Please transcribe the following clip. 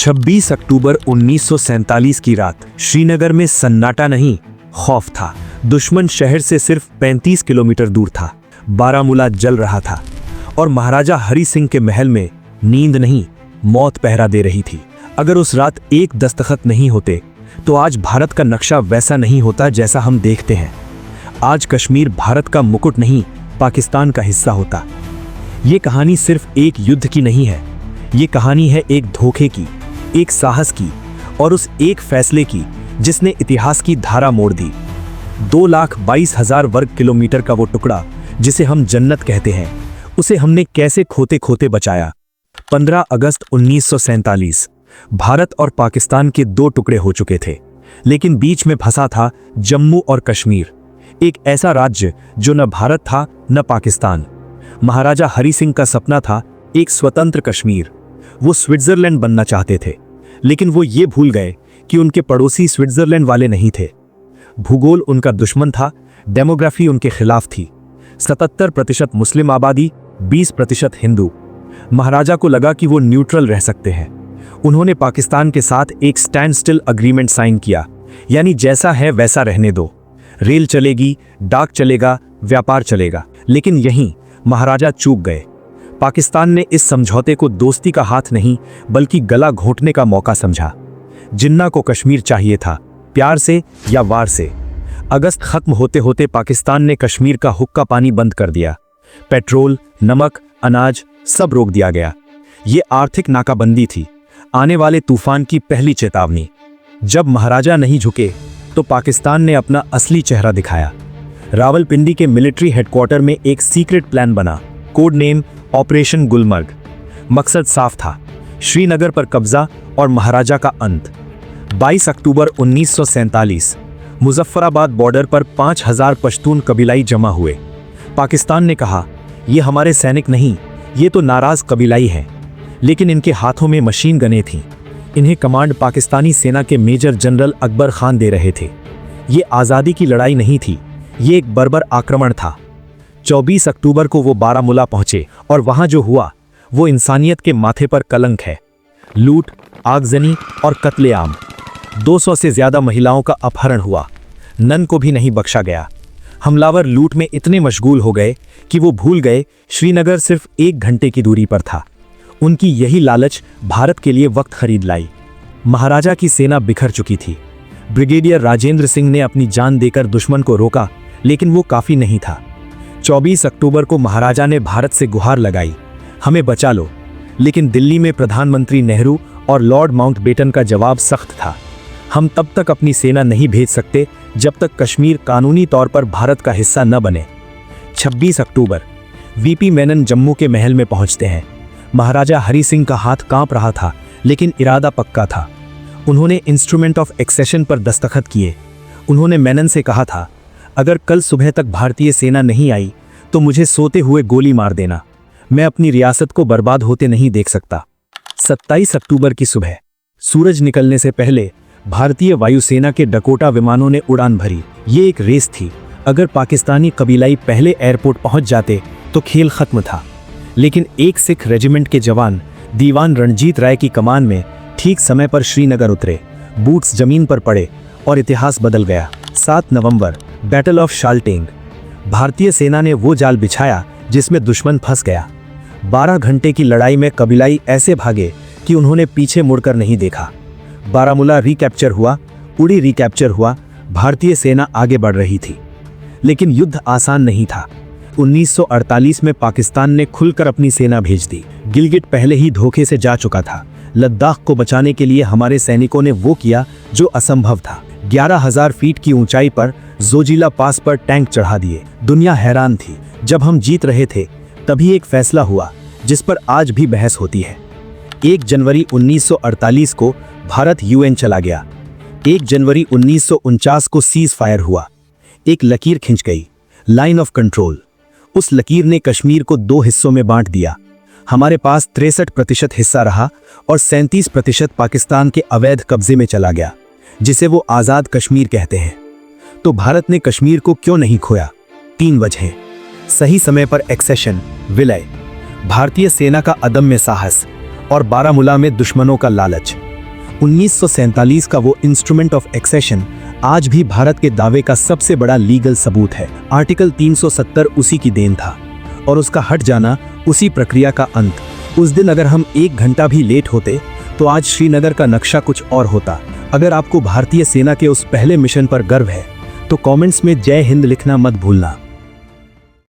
26 अक्टूबर 1947 की रात श्रीनगर में सन्नाटा नहीं, खौफ था। दुश्मन शहर से सिर्फ 35 किलोमीटर दूर था। बारामूला जल रहा था और महाराजा हरि सिंह के महल में नींद नहीं, मौत पहरा दे रही थी। अगर उस रात एक दस्तखत नहीं होते तो आज भारत का नक्शा वैसा नहीं होता जैसा हम देखते हैं। आज कश्मीर भारत का मुकुट नहीं, पाकिस्तान का हिस्सा होता। ये कहानी सिर्फ एक युद्ध की नहीं है, ये कहानी है एक धोखे की, एक साहस की और उस एक फैसले की जिसने इतिहास की धारा मोड़ दी। 2,22,000 वर्ग किलोमीटर का वो टुकड़ा जिसे हम जन्नत कहते हैं, उसे हमने कैसे खोते खोते बचाया। 15 अगस्त 1947 भारत और पाकिस्तान के दो टुकड़े हो चुके थे, लेकिन बीच में फंसा था जम्मू और कश्मीर, एक ऐसा राज्य जो न भारत था न पाकिस्तान। महाराजा हरि सिंह का सपना था एक स्वतंत्र कश्मीर। वो स्विट्जरलैंड बनना चाहते थे, लेकिन वो ये भूल गए कि उनके पड़ोसी स्विट्जरलैंड वाले नहीं थे। भूगोल उनका दुश्मन था, डेमोग्राफी उनके खिलाफ थी। 77% मुस्लिम आबादी, 20% हिंदू। महाराजा को लगा कि वो न्यूट्रल रह सकते हैं। उन्होंने पाकिस्तान के साथ एक स्टैंड स्टिल अग्रीमेंट साइन किया, यानी जैसा है वैसा रहने दो। रेल चलेगी, डाक चलेगा, व्यापार चलेगा। लेकिन यहीं महाराजा चूक गए। पाकिस्तान ने इस समझौते को दोस्ती का हाथ नहीं बल्कि गला घोंटने का मौका समझा। जिन्ना को कश्मीर चाहिए था, प्यार से या वार से। अगस्त खत्म होते होते पाकिस्तान ने कश्मीर का हुक्का पानी बंद कर दिया। पेट्रोल, नमक, अनाज सब रोक दिया गया। ये आर्थिक नाकाबंदी थी, आने वाले तूफान की पहली चेतावनी। जब महाराजा नहीं झुके तो पाकिस्तान ने अपना असली चेहरा दिखाया। रावलपिंडी के मिलिट्री हेडक्वार्टर में एक सीक्रेट प्लान बना, कोड नेम ऑपरेशन गुलमर्ग। मकसद साफ था, श्रीनगर पर कब्जा और महाराजा का अंत। 22 अक्टूबर 1947 मुजफ्फराबाद बॉर्डर पर 5,000 पश्तून कबीलाई जमा हुए। पाकिस्तान ने कहा, ये हमारे सैनिक नहीं, ये तो नाराज कबीलाई हैं। लेकिन इनके हाथों में मशीन गनें थीं। इन्हें कमांड पाकिस्तानी सेना के मेजर जनरल अकबर खान दे रहे थे। ये आज़ादी की लड़ाई नहीं थी, ये एक बर्बर आक्रमण था। 24 अक्टूबर को वो बारामूला पहुंचे और वहां जो हुआ वो इंसानियत के माथे पर कलंक है। लूट, आगजनी और कत्लेआम। 200 से ज्यादा महिलाओं का अपहरण हुआ। नन को भी नहीं बख्शा गया। हमलावर लूट में इतने मशगूल हो गए कि वो भूल गए श्रीनगर सिर्फ 1 घंटे की दूरी पर था। उनकी यही लालच भारत के लिए वक्त खरीद लाई। महाराजा की सेना बिखर चुकी थी। ब्रिगेडियर राजेंद्र सिंह ने अपनी जान देकर दुश्मन को रोका, लेकिन वो काफी नहीं था। 24 अक्टूबर को महाराजा ने भारत से गुहार लगाई, हमें बचा लो। लेकिन दिल्ली में प्रधानमंत्री नेहरू और लॉर्ड माउंटबेटन का जवाब सख्त था, हम तब तक अपनी सेना नहीं भेज सकते जब तक कश्मीर कानूनी तौर पर भारत का हिस्सा न बने। 26 अक्टूबर वीपी मेनन जम्मू के महल में पहुंचते हैं। महाराजा हरि सिंह का हाथ कांप रहा था, लेकिन इरादा पक्का था। उन्होंने इंस्ट्रूमेंट ऑफ एक्सेशन पर दस्तखत किए। उन्होंने मेनन से कहा था, अगर कल सुबह तक भारतीय सेना नहीं आई तो मुझे सोते हुए गोली मार देना, मैं अपनी रियासत को बर्बाद होते नहीं देख सकता। 27 अक्टूबर की सुबह सूरज निकलने से पहले भारतीय वायुसेना के डकोटा विमानों ने उड़ान भरी। ये एक रेस थी। अगर पाकिस्तानी कबीलाई पहले एयरपोर्ट पहुंच जाते तो खेल खत्म था। लेकिन एक सिख रेजिमेंट के जवान दीवान रणजीत राय की कमान में ठीक समय पर श्रीनगर उतरे। बूट्स जमीन पर पड़े और इतिहास बदल गया। 7 नवंबर बैटल ऑफ शालटेंग। भारतीय सेना ने वो जाल बिछाया जिसमें दुश्मन फंस गया। 12 घंटे की लड़ाई में कबीलाई ऐसे भागे कि उन्होंने पीछे मुड़कर नहीं देखा। बारामूला रिकैप्चर हुआ, उड़ी रिकैप्चर हुआ। भारतीय सेना आगे बढ़ रही थी, लेकिन युद्ध आसान नहीं था। 1948 में पाकिस्तान ने खुलकर अपनी सेना भेज दी। गिलगिट पहले ही धोखे से जा चुका था। लद्दाख को बचाने के लिए हमारे सैनिकों ने वो किया जो असंभव था। 11,000 फीट की ऊंचाई पर जोजिला पास पर टैंक चढ़ा दिए। दुनिया हैरान थी। जब हम जीत रहे थे तभी एक फैसला हुआ जिस पर आज भी बहस होती है। 1 जनवरी 1948 को भारत यूएन चला गया। 1 जनवरी 1949 को सीज फायर हुआ। एक लकीर खिंच गई, लाइन ऑफ कंट्रोल। उस लकीर ने कश्मीर को 2 हिस्सों में बांट दिया। हमारे पास 63% हिस्सा रहा और 37% पाकिस्तान के अवैध कब्जे में चला गया, जिसे वो आज़ाद कश्मीर कहते हैं। तो भारत ने कश्मीर को क्यों नहीं खोया? 3 वजहें। सही समय पर एक्सेशन, विलय, भारतीय सेना का अदम्य साहस और बारामूला में दुश्मनों का लालच। 1947 का वो इंस्ट्रूमेंट ऑफ एक्सेशन आज भी भारत के दावे का सबसे बड़ा लीगल सबूत है। आर्टिकल 370 उसी की देन था और उसका हट जाना उसी प्रक्रिया का अंत। उस दिन अगर हम 1 घंटा भी लेट होते तो आज श्रीनगर का नक्शा कुछ और होता। अगर आपको भारतीय सेना के उस पहले मिशन पर गर्व है तो कमेंट्स में जय हिंद लिखना मत भूलना।